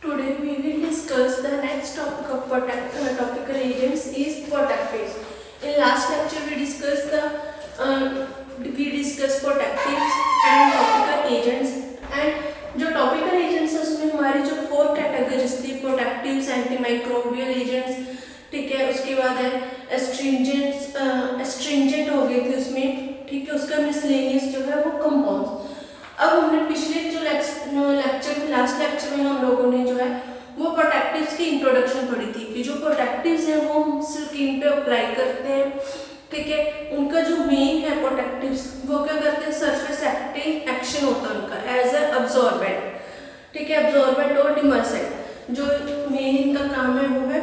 Today we will discuss the next topic of topical agents is protectives. In last lecture we discussed protectives and topical agents, and जो topical agents है उसमें हमारी जो 4 categories थी protectives, antimicrobial agents, ठीक है, उसके बाद है astringent हो गए थे उसमें, ठीक है, उसका miscellaneous जो है वो compounds। अब हमने पिछले जो लास्ट लेक्चर में हम लोगों ने जो है वो प्रोटेक्टिव्स की इंट्रोडक्शन पढ़ी थी कि जो प्रोटेक्टिव्स हैं वो हम स्किन पे अप्लाई करते हैं, ठीक है। उनका जो मेन है प्रोटेक्टिव्स वो क्या करते हैं, सरफेस एक्शन होता है उनका एज ए अब्जॉर्बेंट, ठीक है, अब्जॉर्बेंट और डिमर्सेंट। जो मेन इनका काम है वो है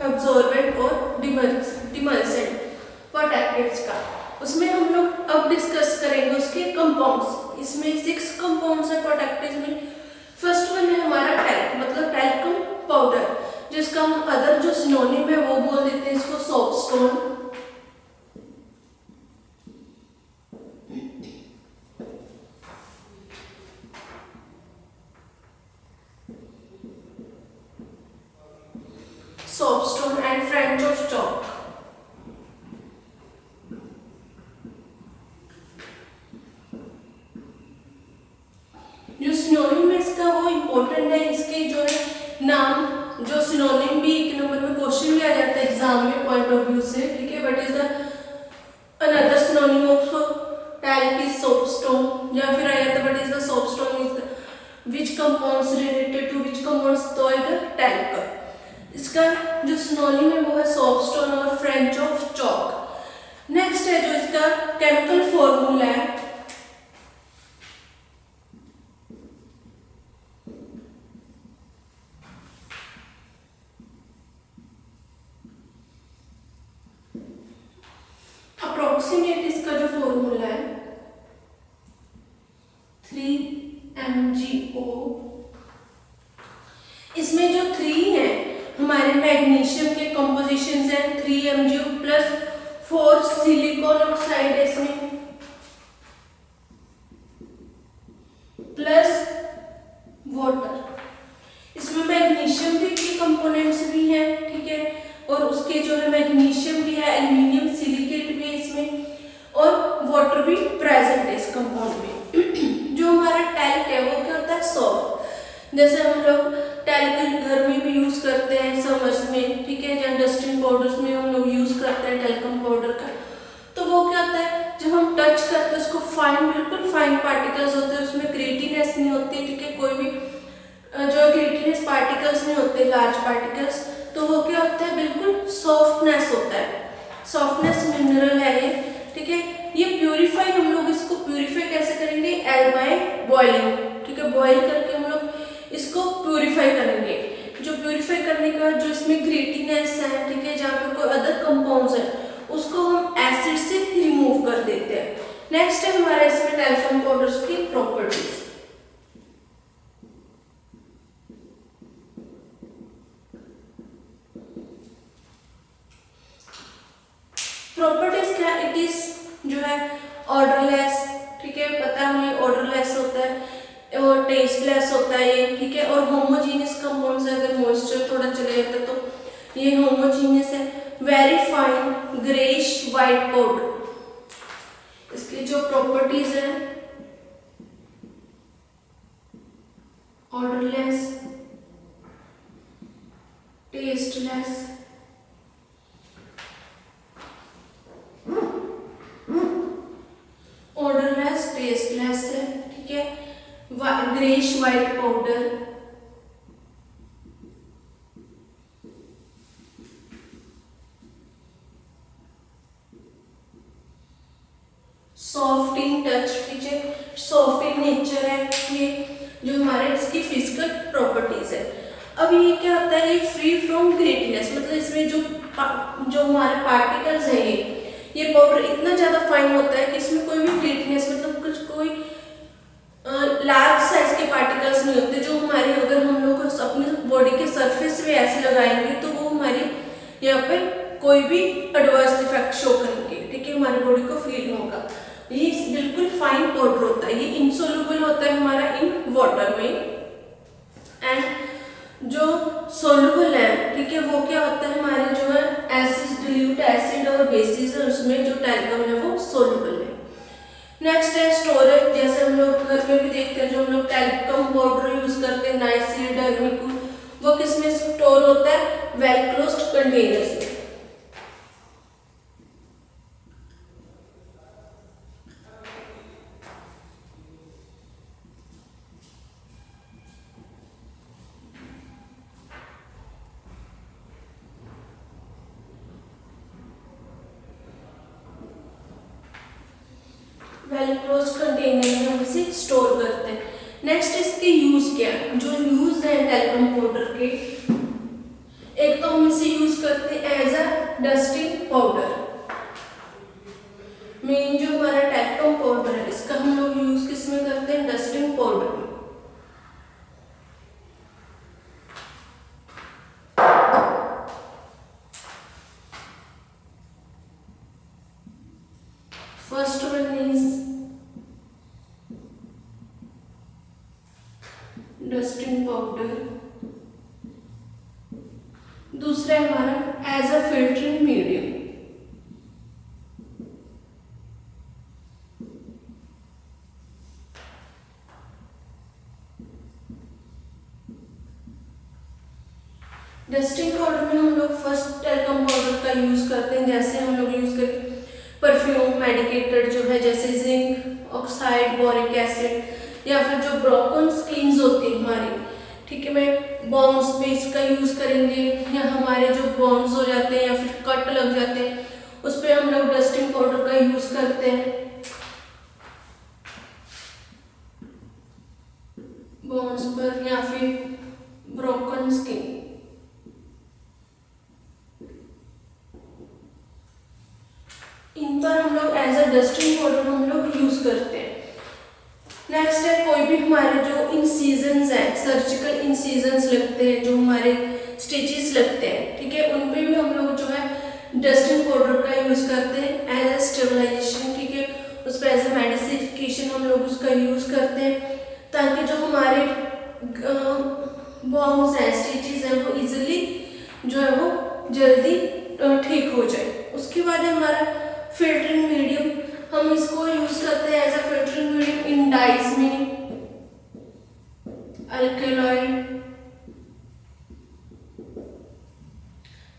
अब्जॉर्बेंट और डिमर्सेंट प्रोटेक्टिव्स का। उसमें हम लोग अब डिस्कस करेंगे उसके कंपाउंड्स। इसमें 6 कंपाउंड्स है प्रोटेक्टिव में। फर्स्ट वन है हमारा टैल्क, मतलब टैल्कम पाउडर, जिसका हम अदर जो सिनोनिम है वो बोल देते हैं इसको soapstone. Soapstone and French of chalk. जो सिनोनिम है इसका वो इम्पोर्टेंट है, इसके जो है नाम जो सिनोनिम भी 1 नंबर में क्वेश्चन भी आ जाता है एग्जाम में पॉइंट ऑफ व्यू से, ठीक है। But is the another synonym of talc is soapstone, या फिर आया था but is the soapstone is the which compounds related to which compounds, तो आएगा टैल्क। इसका जो सिनोनिम है वो है सोपस्टोन और फ्रेंच ऑफ चॉक। नेक्स्ट है जो इसका केमिकल फॉर्मूला है, अप्रोक्सीमेट इसका जो फॉर्मूला है 3MgO। इसमें जो 3 है हमारे मैग्नीशियम के कंपोजिशन है 3MgO प्लस 4 सिलिकॉन ऑक्साइड है इसमें, प्लस वाटर। इसमें मैग्नीशियम के कंपोनेंट्स भी हैं, ठीक है, और उसके जो है मैग्नीशियम भी है, एल्यूमिनियम सिलिकेट भी है इसमें, और वाटर भी प्रेजेंट है इस कंपाउंड में। जो हमारा टैल्क है वो क्या होता है, सॉफ्ट। जैसे हम लोग टैल्क घर में भी यूज करते हैं समर्स में, ठीक है, या डस्टिंग पाउडर्स में हम लोग यूज करते हैं टैल्कम पाउडर का। तो वो क्या होता है, जब हम टच करते हैं उसको फाइन, बिल्कुल फाइन पार्टिकल्स होते हैं, उसमें ग्रेटीनेस नहीं होती, ठीक है, कोई भी जो ग्रेटीनेस पार्टिकल्स नहीं होते, लार्ज पार्टिकल्स, तो वो क्या होता है, बिल्कुल सॉफ्टनेस होता है, सॉफ्टनेस मिनरल है ये, ठीक है। ये प्यूरिफाई, हम लोग इसको प्यूरिफाई कैसे करेंगे, बाय बॉइलिंग, ठीक है, बॉइल करके हम लोग इसको प्यूरिफाई करेंगे। जो प्यूरिफाई करने के बाद जो इसमें ग्रेटीनेस है, ठीक है, जहाँ पे कोई अदर कंपाउंड्स है उसको हम एसिड से रिमूव कर देते हैं। नेक्स्ट है हमारे इसमें टैल्कम पाउडर्स की प्रॉपर्टीज। प्रॉपर्टीज क्या, इट इज जो है ऑर्डरलेस, ठीक है, पता हमें ऑर्डरलेस होता है और टेस्टलेस होता है ये, ठीक है, और होमोजीनियस कंपाउंड्स है, अगर मॉइस्चर थोड़ा चले जाता है तो ये होमोजीनियस है। Very fine greyish white powder. इसकी जो प्रॉपर्टीज है, ऑर्डरलेस, टेस्टलेस, ऑर्डरलेस, टेस्टलेस है, ठीक है, greyish white powder, soft in touch, ठीक है, सॉफ्ट इन नेचर है, ये जो हमारे इसकी फिजिकल प्रॉपर्टीज है। अब ये क्या होता है, ये फ्री फ्रॉम ग्रेटीनेस, मतलब इसमें जो हमारे पार्टिकल्स है ये पाउडर इतना ज्यादा फाइन होता है कि इसमें कोई भी ग्रेटीनेस, मतलब कुछ कोई लार्ज साइज के पार्टिकल्स नहीं होते, जो हमारे अगर हम लोग अपनी बॉडी के सरफेस पे ऐसे लगाएंगे तो वो हमारी यहाँ पर कोई भी एडवर्स इफेक्ट शो करेंगे, ठीक है, हमारी बॉडी को फील होगा। ये बिल्कुल फाइन पाउडर होता है, ये इनसोल्युबल होता है हमारा इन वाटर में। एंड जो सोल्यूबल है, ठीक है, वो क्या होता है हमारे जो है एसिड, डिल्यूट एसिड और बेसिस है, उसमें जो टैल्कम है वो सोल्यूबल है। नेक्स्ट है स्टोरेज। जैसे हम लोग घर में भी देखते हैं, जो हम लोग टैल्कम पाउडर यूज करते हैं नाइसिल, डर्मिकुल, वो किस में स्टोर होता है? वेल क्लोज्ड कंटेनर्स में। वेल क्लोज कंटेनर में हम इसे स्टोर करते हैं। नेक्स्ट इसके यूज क्या है? जो यूज है टैल्कम पाउडर के, एक तो हम इसे यूज करते हैं as a dusting powder. Main जो हमारा टैल्कम पाउडर है इसका हम लोग यूज किस में करते हैं? डस्टिंग पाउडर में। First one is dusting powder, दूसरा है हमारा as a filtering medium. Dusting powder में हम लोग फर्स्ट टैल्कम पाउडर का यूज करते हैं, जैसे हम लोग यूज करें परफ्यूम मेडिकेटर जो है, जैसे जिंक ऑक्साइड, बोरिक एसिड, या फिर जो ब्रोकन स्किन्स होती है हमारी, ठीक है, मैं बॉन्स पे इसका यूज करेंगे, या हमारे जो बॉन्स हो जाते हैं या फिर कट लग जाते हैं उस पर हम लोग डस्टिंग पाउडर का यूज करते हैं। बॉन्स पर या फिर ब्रोकन स्किन, इन पर हम लोग एज अ डस्टिंग पाउडर हम लोग यूज करते हैं। नेक्स्ट है कोई भी हमारे जो इंसिजन्स हैं, सर्जिकल इंसिजन्स लगते हैं, जो हमारे स्टिचेस लगते हैं, ठीक है, उन पे भी हम लोग जो है डस्टिंग पाउडर का यूज करते हैं एज अ स्टेबलाइजेशन, ठीक है, उस पर एज अ मेडिसिकेशन हम लोग उसका यूज करते हैं, ताकि जो हमारे बॉन्स हैं, स्टिचेस हैं, वो इजीली जो है वो जल्दी ठीक हो जाए। उसके बाद है हमारा फिल्टरिंग मीडियम, हम इसको यूज करते हैं as a filtering medium in dyes में, अल्कलॉइड,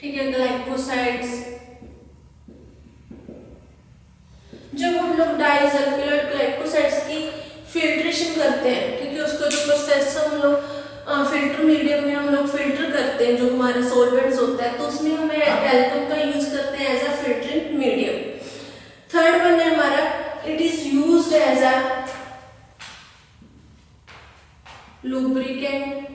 ठीक है, ग्लाइकोसाइड्स। जब हम लोग डाइज, अल्कलॉइड, ग्लाइकोसाइड्स की फिल्ट्रेशन करते हैं, ठीक है, उसका जो प्रोसेस हम लोग फिल्टर मीडियम में हम लोग फिल्टर करते हैं जो हमारे सॉल्वेंट्स होता है, तो उसमें हमें टैल्कम का यूज करते हैं as a filtering medium. Third one है हमारा, it is used as a lubricant.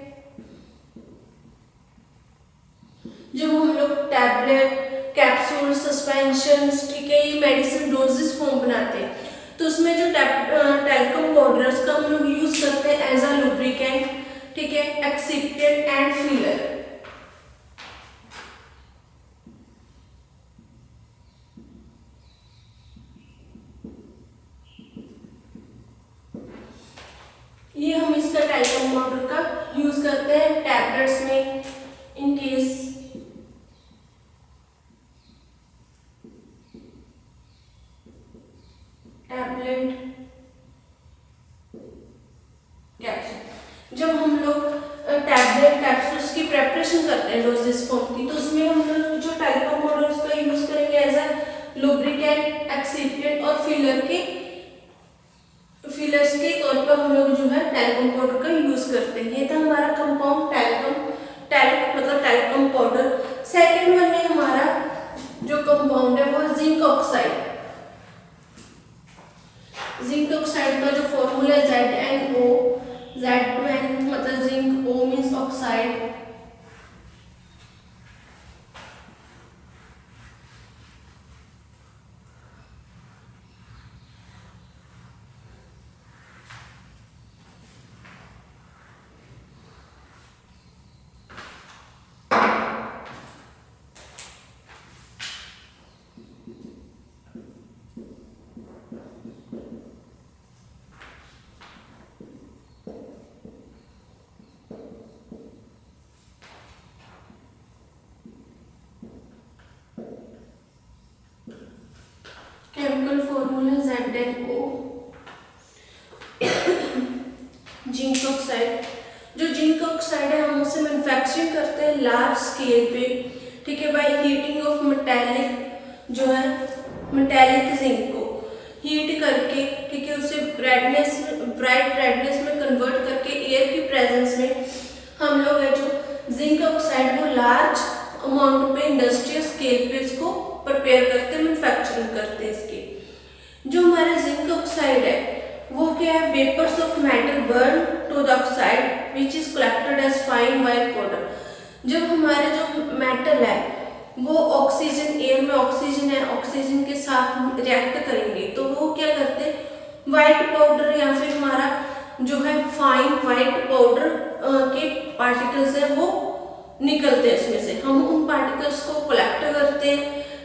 जब हम लोग टैबलेट, कैप्सूल, सस्पेंशंस, ठीक है, ये मेडिसिन डोजेस फॉर्म बनाते हैं, तो उसमें जो टैल्कम पाउडर है उसका हम लोग यूज करते हैं एज अ लुब्रिकेंट, ठीक है, एक्सिपिएंट एंड फिलर। ये हम इसका टैल्कम पाउडर का यूज करते हैं टैबलेट्स में, इन केस टैबलेट, कैप्सूल। जब हम लोग टैबलेट, कैप्सूल्स की प्रेपरेशन करते हैं डोजेस फॉर्म की, तो उसमें हम लोग जो टैल्कम पाउडर उसका यूज करेंगे एज अ लुब्रिकेंट, एक्सिपिएंट और फिलर्स के तौर पर हम लोग जो है टैल्कम पाउडर का यूज करते हैं। ये था हमारा कंपाउंड टैल्क मतलब टैल्कम पाउडर। सेकेंड वन है हमारा जो कंपाउंड है वो जिंक ऑक्साइड। जिंक ऑक्साइड का जो फॉर्मूला है ZnO, Z2n मतलब zinc, O means oxide, molecule है ZnO, जिंक ऑक्साइड। जो जिंक ऑक्साइड है हम उसे मैन्युफैक्चरिंग करते हैं लार्ज स्केल पे, ठीक है, बाय हीटिंग ऑफ मेटेलिक जो है मेटेलिक जिंक को हीट करके, ठीक है, उसे ब्राइट रेडनेस में कन्वर्ट करके एयर की प्रेजेंस में हम लोग है जो जिंक ऑक्साइड को लार्ज अमाउंट पे इंडस्ट्रियल स्केल पे इसको प्रिपेयर करते हैं, मैन्युफैक्चरिंग करते हैं इसकी। जो हमारे जिंक ऑक्साइड है वो क्या है, vapours of metal burn to the oxide which is collected as fine white powder. जब हमारे जो मेटल है वो ऑक्सीजन, एयर में ऑक्सीजन है, ऑक्सीजन के साथ रिएक्ट करेंगे तो वो क्या करते हैं, वाइट पाउडर या फिर हमारा जो है फाइन वाइट पाउडर के पार्टिकल्स है वो निकलते हैं इसमें से। हम उन पार्टिकल्स को कलेक्ट करते हैं,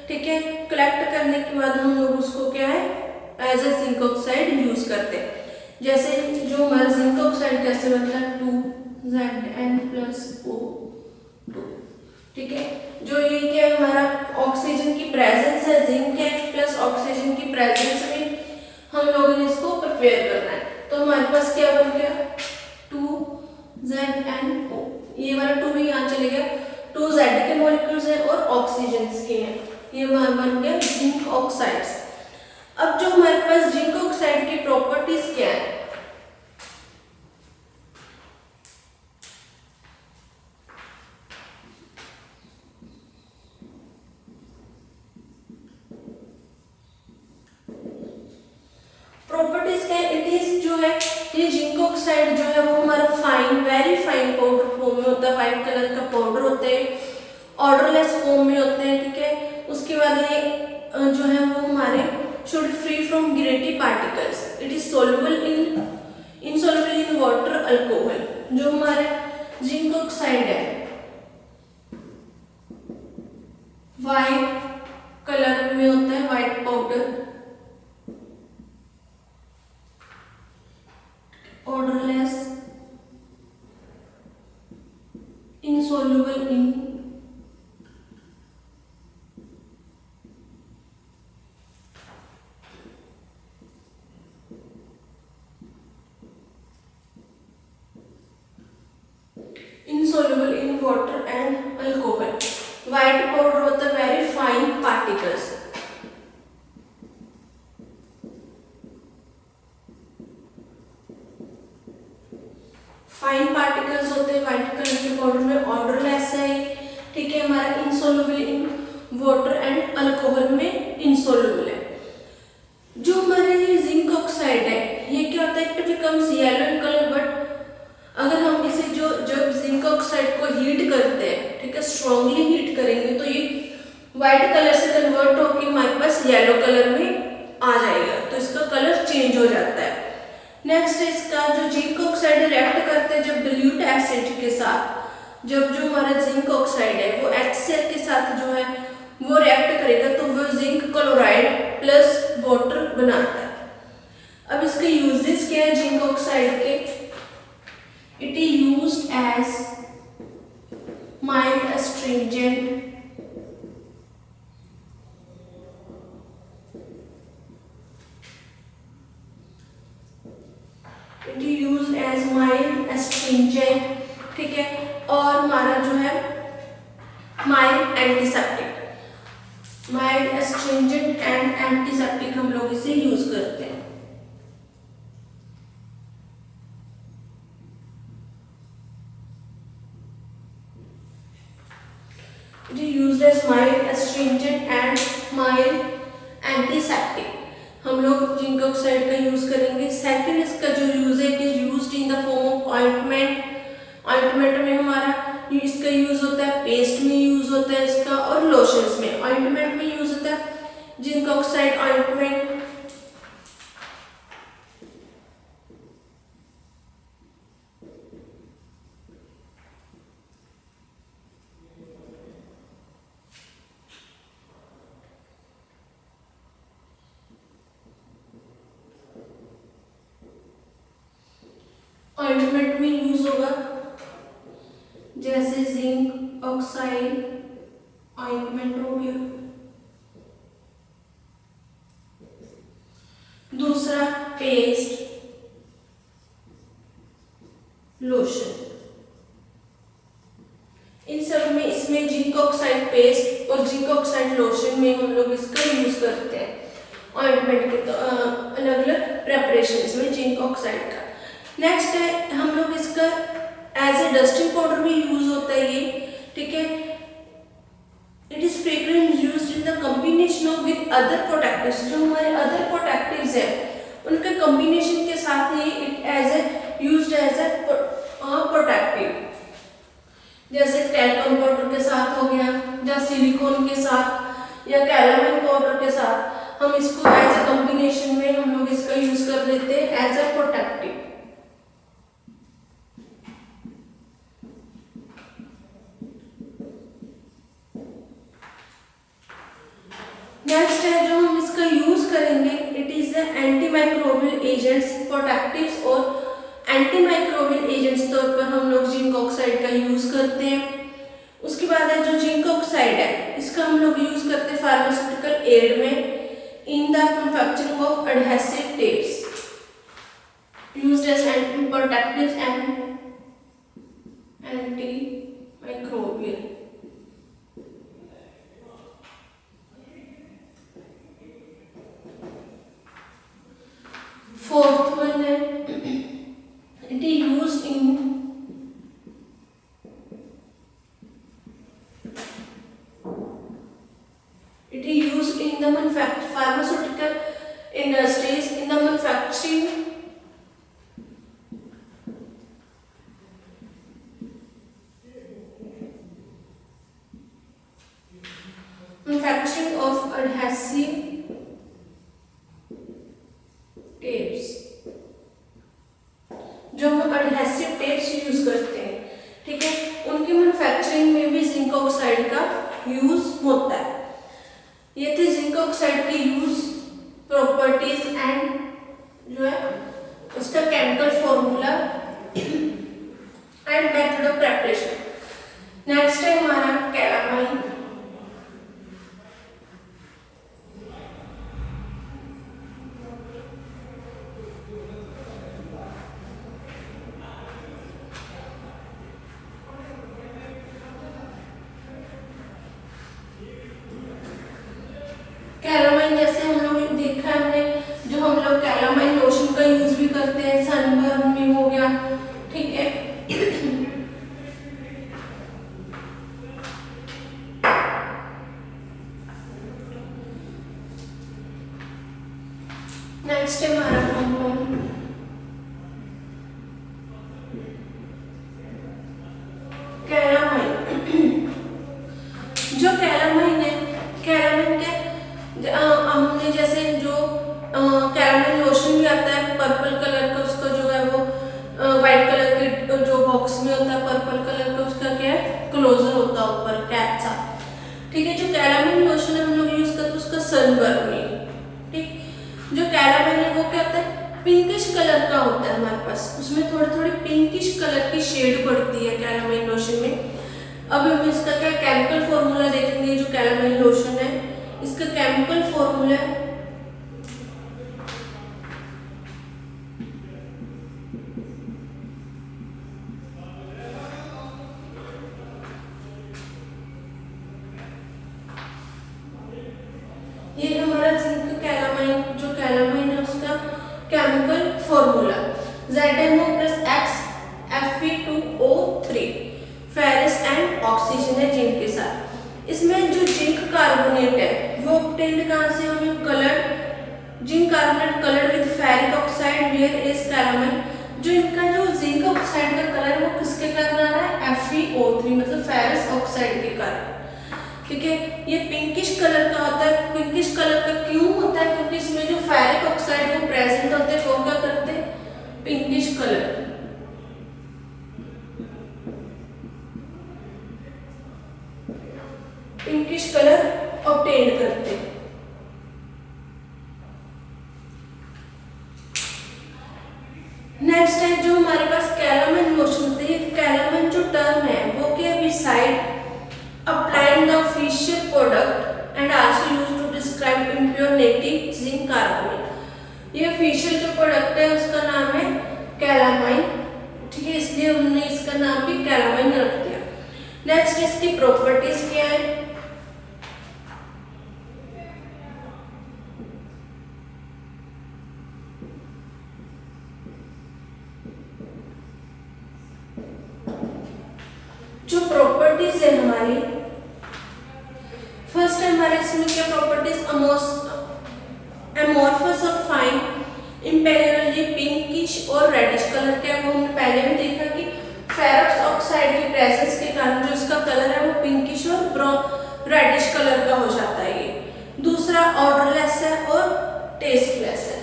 ठीक है, कलेक्ट करने के बाद हम लोग उसको क्या है as a zinc oxide use करते हैं। जैसे जो हमारा जिंक ऑक्साइड कैसे बनता है 2Zn+O2, ठीक है, जो ये क्या है हमारा ऑक्सीजन की प्रेजेंस है, जिंक है प्लस ऑक्सीजन की प्रेजेंस में हम लोगों ने इसको प्रिपेयर करना है। तो हमारे पास क्या बन गया 2ZnO, ये वाला 2 भी यहाँ चले गया, 2Z के मॉलिक्यूल्स हैं और ऑक्सीजन के हैं, ये बन गया जिंक ऑक्साइड्स। अब जो हमारे पास जिंक ऑक्साइड की प्रॉपर्टीज क्या है, प्रॉपर्टीज क्या है, इट इज जो है ये जिंक ऑक्साइड जो है वो हमारा fine very fine powder form में होता है, व्हाइट कलर का पाउडर होते हैं, ऑर्डरलेस फॉर्म में होते हैं, ठीक है। उसके बाद ये जो है वो हमारे should free from gritty particles, it is soluble in insoluble in water alcohol। जो हमारे जिंक ऑक्साइड है वाइट कलर में होता है, white powder, odourless, insoluble in insoluble in water and alcohol। White powder होता है very fine particles. Fine particles होते हैं व्हाइट कलर के पाउडर में, ऑर्डरलेस है, ठीक है, हमारा insoluble in water and alcohol में insoluble है। जो हमारे ये जिंक ऑक्साइड है ये क्या होता है, it becomes yellow in colour, but अगर हम इसे जो जब जिंक ऑक्साइड को हीट करते हैं, ठीक है, स्ट्रांगली हीट करेंगे तो ये व्हाइट कलर से कन्वर्ट होकर हमारे पास येलो कलर में आ जाएगा, तो इसका कलर चेंज हो जाता है। नेक्स्ट इसका जो जिंक ऑक्साइड रिएक्ट करते हैं जब डिल्यूट एसिड के साथ, जब जो हमारा जिंक ऑक्साइड है वो HCl के साथ जो है वो रिएक्ट करेगा तो वो जिंक क्लोराइड प्लस वाटर बनाता है। अब इसके यूजेस क्या है जिंक ऑक्साइड के, it is used as mild astringent, it is used as mild astringent, ठीक है, और हमारा जो है mild antiseptic, mild astringent and antiseptic हम लोग इसे यूज करते हैं। It is used as mild astringent and mild antiseptic। हम लोग जिंक ऑक्साइड का यूज करेंगे। सेकंड इसका जो यूज है, it is used in the form of ointment. Ointment में हमारा इसका यूज होता है, पेस्ट में यूज होता है इसका, और लोशंस में। ऑइंटमेंट में यूज होता है जिंक ऑक्साइड ऑइंटमेंट। ऑइंटमेंट में यूज होगा जैसे जिंक ऑक्साइड ऑइंटमेंट हो गया। और जिंक ऑक्साइड लोशन में हम लोग इसका यूज करते हैं ऑइंटमेंट के अलग अलग प्रेपरेशंस में जिंक ऑक्साइड का। नेक्स्ट है हम लोग इसका एज ए डस्टिंग पाउडर भी यूज होता है ये, ठीक है। It is frequently used in the combination of with other protectives, जो हमारे अदर प्रोटेक्टिव्स है उनके कॉम्बिनेशन के साथ ही it as a used as a protective, जैसे टैल्कम पाउडर के साथ हो गया या सिलिकॉन के साथ या कैरामेल पाउडर के साथ हम इसको एज ए कॉम्बिनेशन में हम लोग इसका यूज कर लेते हैं एज ए प्रोटेक्टिव। नेक्स्ट है जो हम इसका यूज करेंगे, it is antimicrobial agents, protectives और एंटीमाइक्रोबियल एजेंट्स तौर पर हम लोग जिंक ऑक्साइड का यूज करते हैं। उसके बाद है जो जिंक ऑक्साइड है इसका हम लोग यूज करते हैं फार्मास्यूटिकल एड में in the manufacturing of adhesive tapes used as protectives and antimicrobial. Fourth one है it is used in the pharmaceutical industries in the manufacturing of adhesive tapes, जो हम एडहेसिव टेप्स यूज करते हैं, ठीक है, उनकी manufacturing में भी जिंक ऑक्साइड का यूज होता है। ये थे जिंक ऑक्साइड के यूज, प्रॉपर्टीज एंड जो है उसका chemical formula and method of preparation. Next है हमारा कैलामाइन। कैलामाइन जैसे हम लोग देखा है हमने, जो हम लोग कैलामाइन लोशन का यूज भी करते हैं, सनबर्न में हो गया, ठीक है। नेक्स्ट है हमारा कंपाउंड कैलामाइन। जो कैलामाइन है, कैलामाइन के हमने जैसे जो कैरामेल लोशन भी आता है पर्पल कलर का, उसका जो है वो व्हाइट कलर के जो बॉक्स में होता है पर्पल कलर का, उसका क्या है क्लोजर होता है ऊपर कैप सा, ठीक है। जो कैरामेल लोशन हम लोग यूज करते हैं उसका सनबर्न में, ठीक। जो कैरामेल है वो क्या होता है पिंकिश कलर का होता है हमारे पास, उसमें थोड़ी थोड़ी पिंकिश कलर की शेड पड़ती है कैरामेल लोशन में। अब हम इसका क्या केमिकल फॉर्मूला देखेंगे। जो कैरामेल लोशन है इसका केमिकल फॉर्मूला ये हमारा जिंक कैलामाइन, जो कैलामाइन है उसका chemical formula ZnO + X Fe2O3 ferrous and oxygen है जिंक के साथ। इसमें जो जिंक कार्बोनेट है वो ऑब्टेन्ड कहां से, हमें coloured zinc carbonate coloured with ferric oxide where is calamine. जो इनका जो जिंक ऑक्साइड का कलर वो किसके कारण आ रहा है FeO3 मतलब फेरस ऑक्साइड के कारण, ठीक है। ये पिंकिश कलर का होता है। पिंकिश कलर का क्यों होता है, क्योंकि इसमें जो फेरिक ऑक्साइड वो प्रेजेंट होते हैं, वो क्या करते हैं pinkish colour, pinkish colour obtain करते हैं। नेक्स्ट है जो हमारे पास कैलामाइन लोशन होते हैं। कैलामाइन जो टर्म है वो क्या, beside applying the official product and also used to describe impure native zinc carbonate। ये official जो प्रोडक्ट है उसका नाम है कैलामाइन, ठीक है, इसलिए हमने इसका नाम भी कैलामाइन रख दिया। नेक्स्ट इसकी प्रॉपर्टीज क्या है। हमारे, फर्स्ट है हमारे इसमें क्या प्रॉपर्टीज, एमोर्फस और फाइन, इम्पेरियल, ये पिंकिश और रेडिश कलर के, वो हमने पहले भी देखा कि फेरस ऑक्साइड के प्रेजेंस के कारण जो इसका कलर है वो पिंकिश और रेडिश कलर का हो जाता है ये। दूसरा ऑर्डरलेस है और टेस्टलेस है।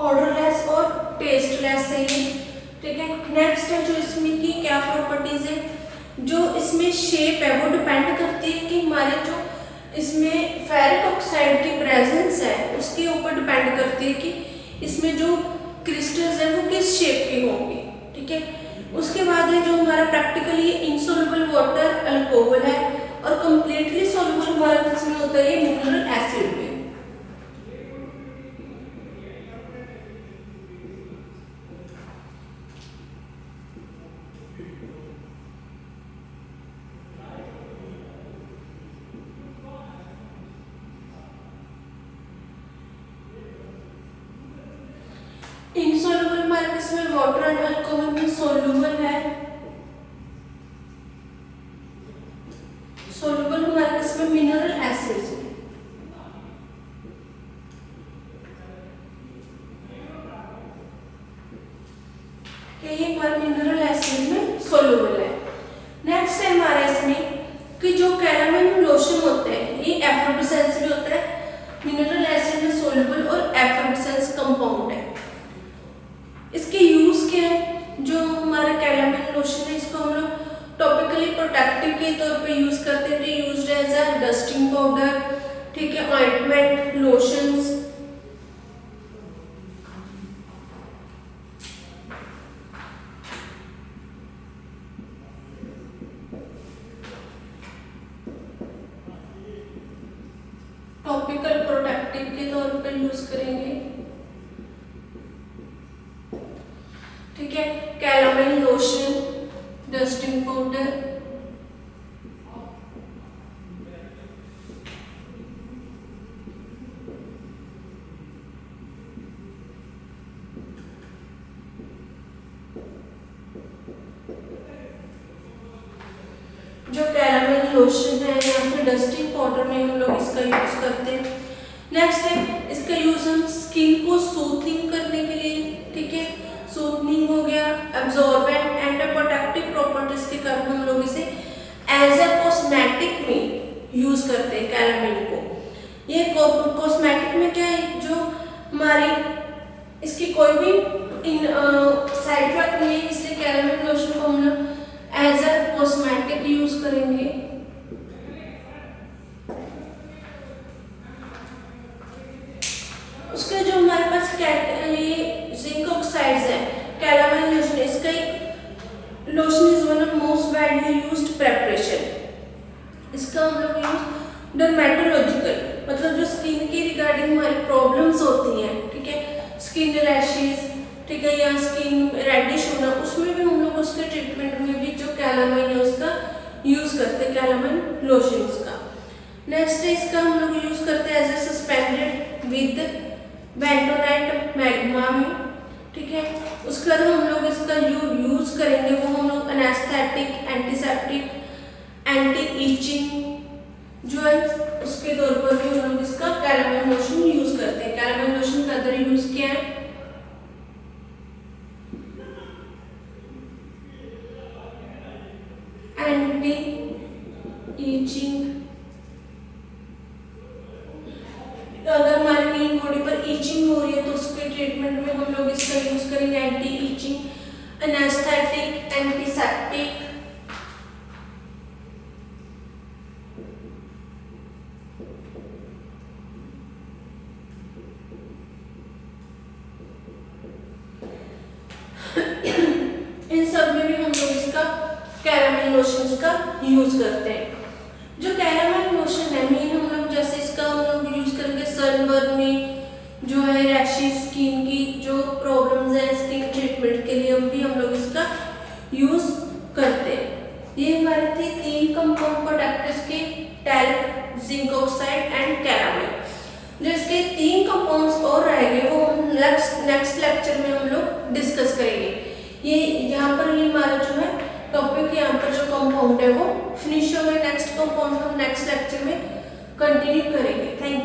ऑर्डरलेस और टेस्टलेस है ये, ठीक है। नेक्स्ट है जो इसमें की क्या प्रॉपर्टीज है, जो इसमें शेप है वो डिपेंड करती है कि हमारे जो इसमें फेरिक ऑक्साइड की प्रेजेंस है उसके ऊपर डिपेंड करती है कि इसमें जो क्रिस्टल्स है वो किस शेप के होंगे, ठीक है। उसके बाद है जो हमारा प्रैक्टिकली इनसॉल्युबल वाटर अल्कोहल है और कंप्लीटली सॉल्युबल हमारा किसमें होता है ये मिनरल एसिड में। इनसॉल्युबल हमारे किसमें वाटर एंड अल्कोहल में सोल्यूबल है, सोल्यूबल हमारे किसमें मिनरल एसिड्स में। क्या ये हमारे मिनरल एसिड में सोल्यूबल है। नेक्स्ट है हमारे इसमें कि जो कैरामेल लोशन होते हैं ये एफरोडिसेंस भी होता है, मिनरल एसिड में सोल्यूबल और एफरोडिसेंस कंपाउंड है। इसके यूज क्या है, जो हमारा कैरामेल लोशन है इसको हम लोग टॉपिकली प्रोटेक्टिव के तौर पे यूज करते हैं, used as a dusting powder, ठीक है, ऑइंटमेंट, लोशंस। टॉपिकल प्रोटेक्टिव के तौर पे यूज करेंगे, ठीक है। कैरामेल लोशन, डस्टिंग पाउडर, जो कैरामेल लोशन है या फिर डस्टिंग पाउडर में हम लोग इसका यूज करते हैं। नेक्स्ट है इसका यूज हम स्किन को सूथिंग करने के लिए, ठीक है, सूथनिंग हो गया, एब्जॉर्बेंट एंड प्रोटेक्टिव प्रॉपर्टीज के कारण हम लोग इसे एज अ कॉस्मेटिक में यूज करते हैं कैरामेल को। ये कॉस्मेटिक में क्या है, जो हमारी इसकी कोई भी साइड इफेक्ट नहीं है, इसलिए कैरामेल लोशन को हम लोग एज अ कॉस्मेटिक यूज करेंगे। उसके जो हमारे पास ये जिंक ऑक्साइड्स है, कैरामेल लोशन, इसका एक lotion is one of most widely used preparation. इसका हम लोग यूज डर्मेटोलॉजिकल, मतलब जो स्किन की रिगार्डिंग हमारी प्रॉब्लम्स होती हैं, ठीक है, स्किन रैशेस, ठीक है, या स्किन रेडिश होना, उसमें भी हम लोग उसके ट्रीटमेंट में भी जो कैरामेल है उसका यूज करते हैं, कैरामेल लोशन का। नेक्स्ट है इसका हम लोग यूज करते हैं as a suspended with bentonite magma में, ठीक है। उसके बाद हम लोग इसका यूज करेंगे वो हम लोग एनेस्थेटिक, एंटीसेप्टिक, एंटी ईचिंग जो है उसके तौर पर भी हम लोग इसका कैरामेल लोशन यूज करते हैं। कैरामेल लोशन का अदर यूज क्या है, एंटी ईचिंग, अगर हमारे कहीं बॉडी पर ईचिंग हो रही है तो उसके ट्रीटमेंट में हम लोग इसका यूज करेंगे एंटी ईचिंग, एनेस्थेटिक, एंटीसेप्टिक, इन सब में भी हम लोग इसका कैरामेल लोशन का यूज करते हैं। जो कैरामेल लोशन है मेन हम लोग जैसे इसका हम लोग यूज करेंगे सनबर्न में, जो जो है रैशेज, स्किन की जो प्रॉब्लम्स है, स्किन ट्रीटमेंट के लिए भी हम लोग इसका यूज करते हैं। ये हमारे थे 3 कंपाउंड प्रोडक्ट्स के, टैल्क, जिंक ऑक्साइड एंड कैरामाइन। जो इसके 3 कंपाउंड्स और रह गए वो हम नेक्स्ट लेक्चर में हम लोग डिस्कस करेंगे। ये यहाँ पर ही हमारा जो है टॉपिक, यहाँ पर जो कंपाउंड है वो फिनिश हो गए। नेक्स्ट कंपाउंड हम नेक्स्ट लेक्चर में कंटिन्यू करेंगे। Thank you.